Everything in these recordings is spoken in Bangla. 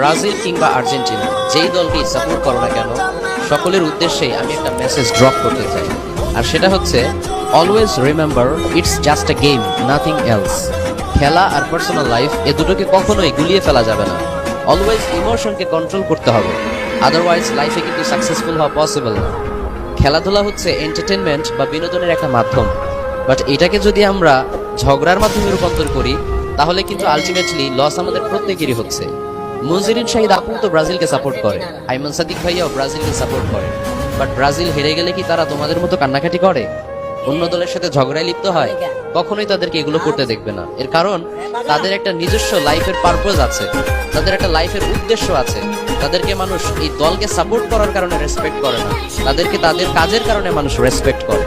ব্রাজিল কিংবা আর্জেন্টিনা যেই দলকেই সাপোর্ট করো না কেন, সকলের উদ্দেশ্যেই আমি একটা মেসেজ ড্রপ করতে চাই। আর সেটা হচ্ছে, always remember it's just a game, nothing else. খেলা আর পার্সোনাল লাইফ এ দুটোকে কখনোই গুলিয়ে ফেলা যাবে না। অলওয়েজ ইমোশনকে কন্ট্রোল করতে হবে, আদারওয়াইজ লাইফে কিন্তু সাকসেসফুল হওয়া পসিবল না। খেলাধুলা হচ্ছে এন্টারটেনমেন্ট বা বিনোদনের একটা মাধ্যম, বাট এটাকে যদি আমরা ঝগড়ার মাধ্যমে রূপান্তর করি তাহলে কিন্তু আলটিমেটলি লস আমাদের প্রত্যেকেরই হচ্ছে। মুনজিরিন শাহিদ আপু তো ব্রাজিলকে সাপোর্ট করে, আইমান সাদিক ভাইয়াও ব্রাজিলকে সাপোর্ট করে, বাট ব্রাজিল হেরে গেলে কি তারা তোমাদের মতো কান্নাকাটি করে, অন্য দলের সাথে ঝগড়ায় লিপ্ত হয়? কখনোই তাদেরকে এগুলো করতে দেখবে না। এর কারণ তাদের একটা নিজস্ব লাইফের পারপোজ আছে, তাদের একটা লাইফের উদ্দেশ্য আছে। তাদেরকে মানুষ এই দলকে সাপোর্ট করার কারণে রেসপেক্ট করে না, তাদেরকে তাদের কাজের কারণে মানুষ রেসপেক্ট করে।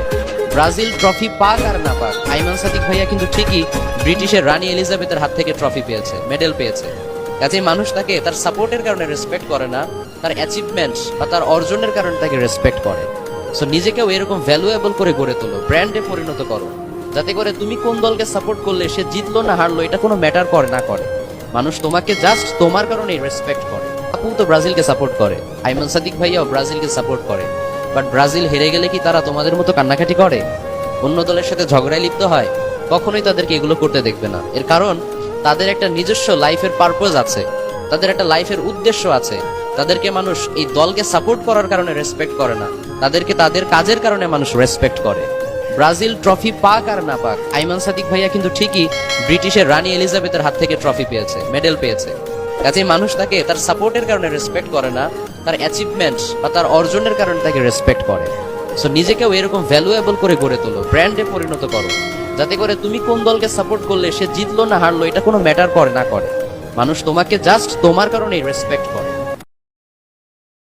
ব্রাজিল ট্রফি পাক আর না পাক, আইমান সাদিক ভাইয়া কিন্তু ঠিকই ব্রিটিশের রানী এলিজাবেথের হাত থেকে ট্রফি পেয়েছে, মেডেল পেয়েছে। কাজেই মানুষ তাকে তার সাপোর্টের কারণে রেসপেক্ট করে না, তার অ্যাচিভমেন্ট বা তার অর্জনের কারণে তাকে রেসপেক্ট করে। সো নিজেকেও এরকম ভ্যালুয়েবল করে গড়ে তোলো, ব্র্যান্ডে পরিণত করো, যাতে করে তুমি কোন দলকে সাপোর্ট করলে সে জিতলো না হারলো এটা কোনো ম্যাটার করে না করে। মানুষ তোমাকে জাস্ট তোমার কারণেই রেসপেক্ট করে। আপু তো ব্রাজিলকে সাপোর্ট করে, আইমান সাদিক ভাইয়াও ব্রাজিলকে সাপোর্ট করে, বাট ব্রাজিল হেরে গেলে কি তারা তোমাদের মতো কান্নাকাটি করে, অন্য দলের সাথে ঝগড়ায় লিপ্ত হয়? কখনোই তাদেরকে এগুলো করতে দেখবে না। এর কারণ তাদের একটা নিজস্ব লাইফের পারপোজ আছে, তাদের একটা লাইফের উদ্দেশ্য আছে। তাদেরকে মানুষ এই দলকে সাপোর্ট করার কারণে রেসপেক্ট করে না, তাদেরকে তাদের কাজের কারণে মানুষ রেসপেক্ট করে। ব্রাজিল ট্রফি পাক আর না পাক, আইমান সাদিক ভাইয়া কিন্তু ঠিকই ব্রিটিশের রানী এলিজাবেথের হাত থেকে ট্রফি পেয়েছে, মেডেল পেয়েছে। কাজেই মানুষ তাকে তার সাপোর্টের কারণে রেসপেক্ট করে না, তার অ্যাচিভমেন্ট বা তার অর্জনের কারণে তাকে রেসপেক্ট করে। সো নিজেকেও এরকম ভ্যালুয়েবল করে গড়ে তোলো, ব্র্যান্ডে পরিণত করো, যাতে করে তুমি কোন দলকে সাপোর্ট করলে সে জিতলো না হারলো এটা কোনো ম্যাটার করে না করে। মানুষ তোমাকে জাস্ট তোমার কারণেই রেসপেক্ট করে।